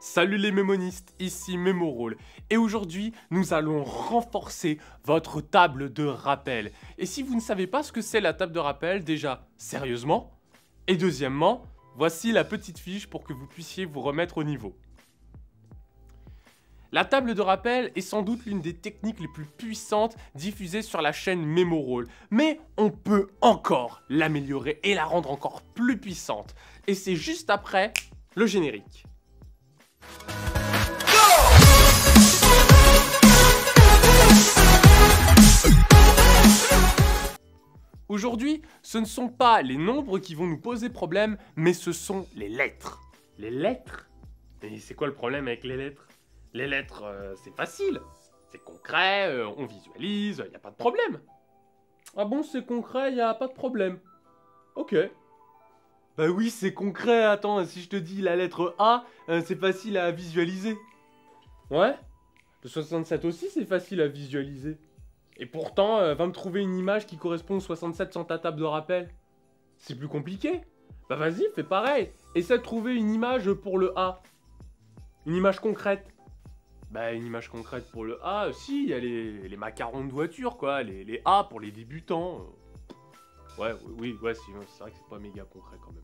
Salut les mémonistes, ici Mémoroll et aujourd'hui nous allons renforcer votre table de rappel. Et si vous ne savez pas ce que c'est la table de rappel, déjà, sérieusement, et deuxièmement, voici la petite fiche pour que vous puissiez vous remettre au niveau. La table de rappel est sans doute l'une des techniques les plus puissantes diffusées sur la chaîne Mémoroll, mais on peut encore l'améliorer et la rendre encore plus puissante. Et c'est juste après le générique. Aujourd'hui, ce ne sont pas les nombres qui vont nous poser problème, mais ce sont les lettres. Les lettres? Et c'est quoi le problème avec les lettres? Les lettres, c'est facile, c'est concret, on visualise, il n'y a pas de problème. Ah bon, c'est concret, il n'y a pas de problème. Ok. Bah oui, c'est concret, attends, si je te dis la lettre A, c'est facile à visualiser. Ouais. Le 67 aussi, c'est facile à visualiser. Et pourtant, va me trouver une image qui correspond au 67 sur ta table de rappel. C'est plus compliqué. Bah vas-y, fais pareil. Essaie de trouver une image pour le A. Une image concrète. Bah une image concrète pour le A, si, il y a les macarons de voiture, quoi. Les A pour les débutants. Ouais, oui, c'est vrai que c'est pas méga concret quand même.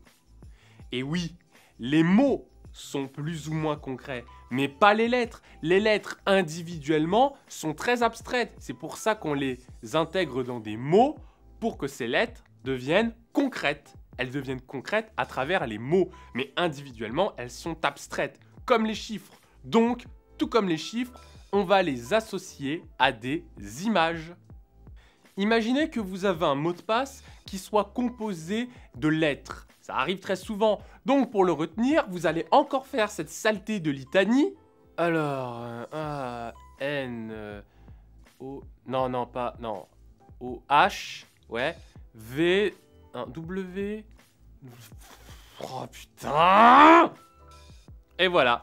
Et oui, les mots sont plus ou moins concrets, mais pas les lettres. Les lettres individuellement sont très abstraites. C'est pour ça qu'on les intègre dans des mots pour que ces lettres deviennent concrètes. Elles deviennent concrètes à travers les mots, mais individuellement, elles sont abstraites, comme les chiffres. Donc, tout comme les chiffres, on va les associer à des images. Imaginez que vous avez un mot de passe qui soit composé de lettres. Ça arrive très souvent. Donc pour le retenir, vous allez encore faire cette saleté de litanie. Alors, A, N, O... Non, pas... Non. O, H, ouais. V, W... Oh putain! Et voilà.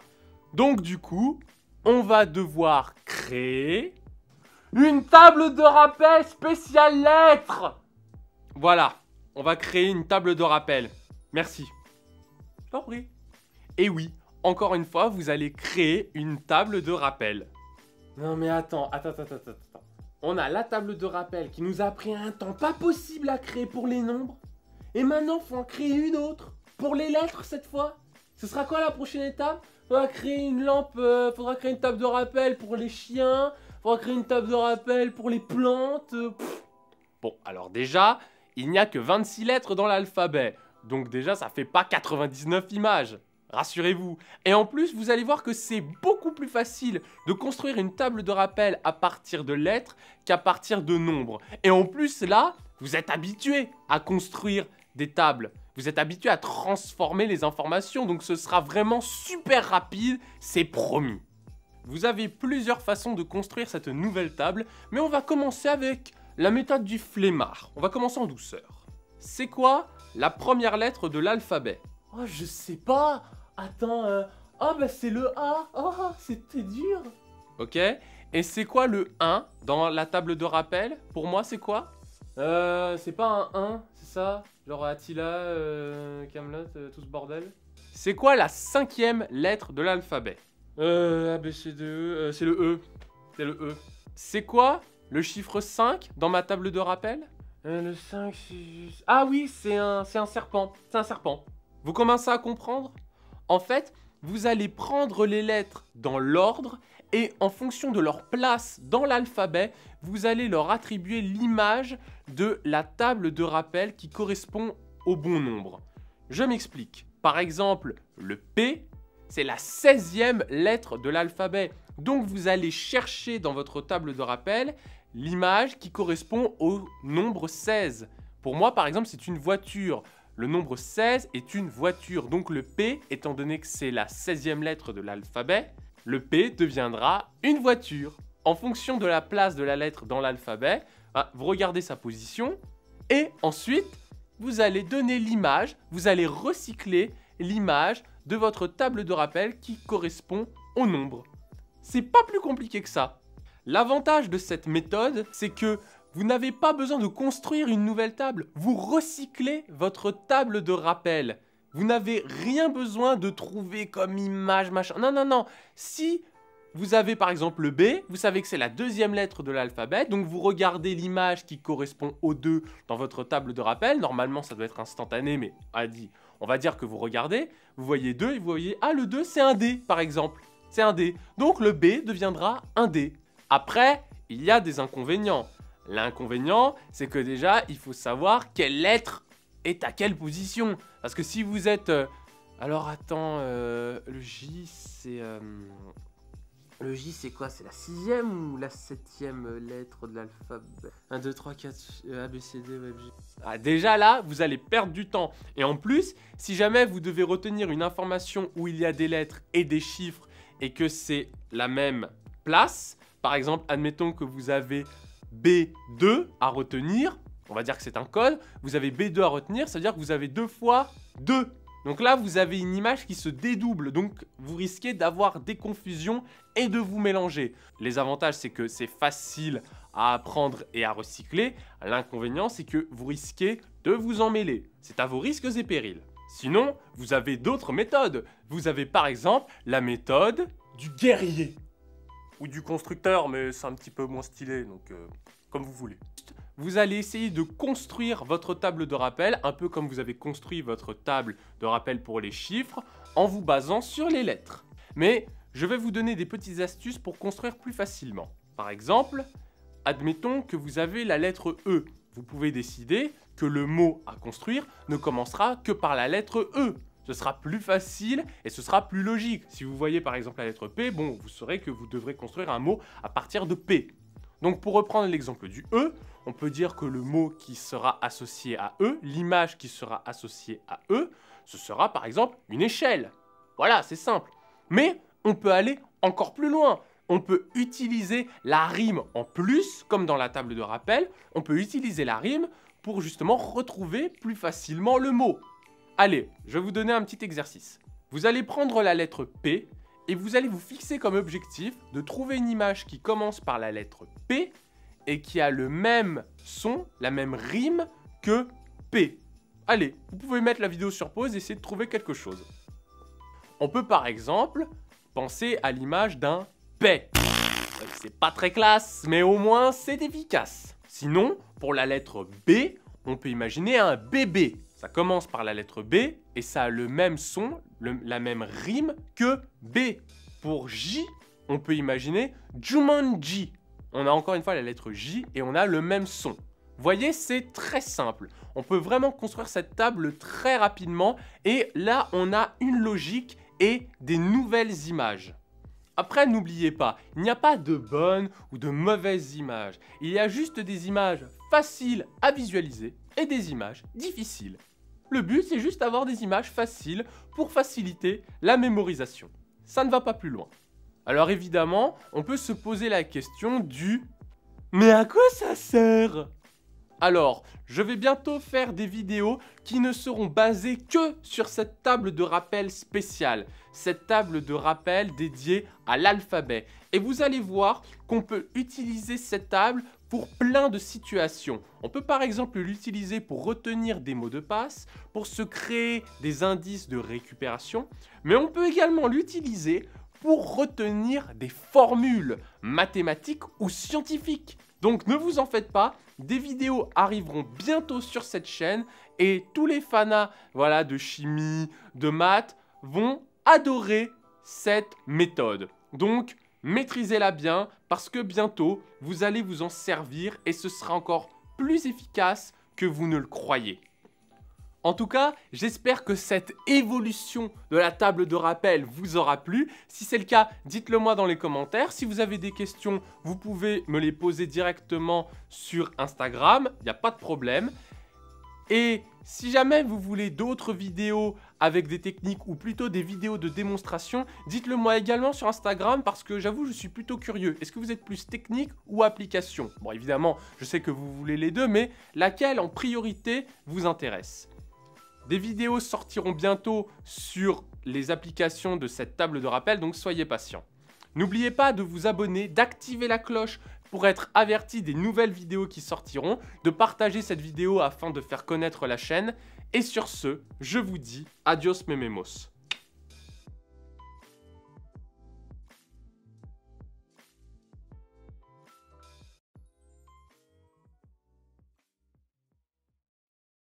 Donc du coup, on va devoir créer une table de rappel spéciale lettres. Voilà, on va créer une table de rappel. Merci. Je t'en prie. Et oui, encore une fois, vous allez créer une table de rappel. Non mais attends. On a la table de rappel qui nous a pris un temps pas possible à créer pour les nombres. Et maintenant, il faut en créer une autre. Pour les lettres cette fois. Ce sera quoi la prochaine étape? Faudra créer une lampe, faudra créer une table de rappel pour les chiens. Faudra créer une table de rappel pour les plantes. Bon, alors déjà, il n'y a que 26 lettres dans l'alphabet. Donc déjà, ça fait pas 99 images. Rassurez-vous. Et en plus, vous allez voir que c'est beaucoup plus facile de construire une table de rappel à partir de lettres qu'à partir de nombres. Et en plus, là, vous êtes habitué à construire des tables. Vous êtes habitué à transformer les informations. Donc ce sera vraiment super rapide, c'est promis. Vous avez plusieurs façons de construire cette nouvelle table, mais on va commencer avec la méthode du flemmard. On va commencer en douceur. C'est quoi la première lettre de l'alphabet? Oh, je sais pas. Attends, oh bah c'est le A. Oh, c'était dur. Ok. Et c'est quoi le 1 dans la table de rappel? Pour moi, c'est quoi? C'est pas un 1, c'est ça? Genre Attila, Camelot, tout ce bordel. C'est quoi la 5e lettre de l'alphabet? A, B, C, D, E, c'est le E. C'est le E. C'est quoi le chiffre 5 dans ma table de rappel? Le 5, c'est juste... Ah oui, c'est un serpent. C'est un serpent. Vous commencez à comprendre? En fait, vous allez prendre les lettres dans l'ordre et en fonction de leur place dans l'alphabet, vous allez leur attribuer l'image de la table de rappel qui correspond au bon nombre. Je m'explique. Par exemple, le P, c'est la 16e lettre de l'alphabet. Donc vous allez chercher dans votre table de rappel l'image qui correspond au nombre 16. Pour moi, par exemple, c'est une voiture. Le nombre 16 est une voiture. Donc le P, étant donné que c'est la 16e lettre de l'alphabet, le P deviendra une voiture. En fonction de la place de la lettre dans l'alphabet, vous regardez sa position et ensuite, vous allez donner l'image, vous allez recycler l'image de votre table de rappel qui correspond au nombre. C'est pas plus compliqué que ça. L'avantage de cette méthode, c'est que vous n'avez pas besoin de construire une nouvelle table. Vous recyclez votre table de rappel. Vous n'avez rien besoin de trouver comme image, machin. Non, non, non. Si vous avez par exemple le B, vous savez que c'est la deuxième lettre de l'alphabet, donc vous regardez l'image qui correspond au 2 dans votre table de rappel. Normalement, ça doit être instantané, mais on va dire que vous regardez, vous voyez 2 et vous voyez, ah, le 2, c'est un D, par exemple. C'est un D. Donc le B deviendra un D. Après, il y a des inconvénients. L'inconvénient, c'est que déjà, il faut savoir quelle lettre est à quelle position. Parce que si vous êtes... alors attends, le J, c'est... le J, c'est quoi? C'est la 6e ou la 7e lettre de l'alphabet? 1, 2, 3, 4, A, B, C, D, J. Ah, déjà là, vous allez perdre du temps. Et en plus, si jamais vous devez retenir une information où il y a des lettres et des chiffres et que c'est la même place, par exemple, admettons que vous avez B2 à retenir, on va dire que c'est un code, vous avez B2 à retenir, ça veut dire que vous avez 2 fois 2. Donc là, vous avez une image qui se dédouble, donc vous risquez d'avoir des confusions et de vous mélanger. Les avantages, c'est que c'est facile à apprendre et à recycler. L'inconvénient, c'est que vous risquez de vous en mêler. C'est à vos risques et périls. Sinon, vous avez d'autres méthodes. Vous avez par exemple la méthode du guerrier. Ou du constructeur, mais c'est un petit peu moins stylé, donc comme vous voulez. Vous allez essayer de construire votre table de rappel, un peu comme vous avez construit votre table de rappel pour les chiffres, en vous basant sur les lettres. Mais je vais vous donner des petites astuces pour construire plus facilement. Par exemple, admettons que vous avez la lettre E. Vous pouvez décider que le mot à construire ne commencera que par la lettre E. Ce sera plus facile et ce sera plus logique. Si vous voyez par exemple la lettre P, bon, vous saurez que vous devrez construire un mot à partir de P. Donc pour reprendre l'exemple du E, on peut dire que le mot qui sera associé à E, l'image qui sera associée à E, ce sera par exemple une échelle. Voilà, c'est simple. Mais on peut aller encore plus loin. On peut utiliser la rime en plus, comme dans la table de rappel. On peut utiliser la rime pour justement retrouver plus facilement le mot. Allez, je vais vous donner un petit exercice. Vous allez prendre la lettre P et vous allez vous fixer comme objectif de trouver une image qui commence par la lettre P et qui a le même son, la même rime que P. Allez, vous pouvez mettre la vidéo sur pause et essayer de trouver quelque chose. On peut par exemple penser à l'image d'un paix. C'est pas très classe, mais au moins c'est efficace. Sinon, pour la lettre B, on peut imaginer un bébé. Ça commence par la lettre B et ça a le même son, la même rime que B. Pour J, on peut imaginer Jumanji. On a encore une fois la lettre J et on a le même son. Vous voyez, c'est très simple. On peut vraiment construire cette table très rapidement et là, on a une logique et des nouvelles images. Après, n'oubliez pas, il n'y a pas de bonnes ou de mauvaises images. Il y a juste des images faciles à visualiser et des images difficiles. Le but, c'est juste d'avoir des images faciles pour faciliter la mémorisation. Ça ne va pas plus loin. Alors évidemment, on peut se poser la question du « Mais à quoi ça sert ?» Alors, je vais bientôt faire des vidéos qui ne seront basées que sur cette table de rappel spéciale, cette table de rappel dédiée à l'alphabet. Et vous allez voir qu'on peut utiliser cette table pour plein de situations. On peut par exemple l'utiliser pour retenir des mots de passe, pour se créer des indices de récupération, mais on peut également l'utiliser pour retenir des formules mathématiques ou scientifiques. Donc ne vous en faites pas, des vidéos arriveront bientôt sur cette chaîne et tous les fanas de chimie, de maths vont adorer cette méthode. Donc maîtrisez-la bien parce que bientôt vous allez vous en servir et ce sera encore plus efficace que vous ne le croyez. En tout cas, j'espère que cette évolution de la table de rappel vous aura plu. Si c'est le cas, dites-le moi dans les commentaires. Si vous avez des questions, vous pouvez me les poser directement sur Instagram. Il n'y a pas de problème. Et si jamais vous voulez d'autres vidéos avec des techniques ou plutôt des vidéos de démonstration, dites-le moi également sur Instagram parce que j'avoue, je suis plutôt curieux. Est-ce que vous êtes plus technique ou application? Bon, évidemment, je sais que vous voulez les deux, mais laquelle en priorité vous intéresse? Des vidéos sortiront bientôt sur les applications de cette table de rappel, donc soyez patients. N'oubliez pas de vous abonner, d'activer la cloche pour être averti des nouvelles vidéos qui sortiront, de partager cette vidéo afin de faire connaître la chaîne. Et sur ce, je vous dis adios mes mémos.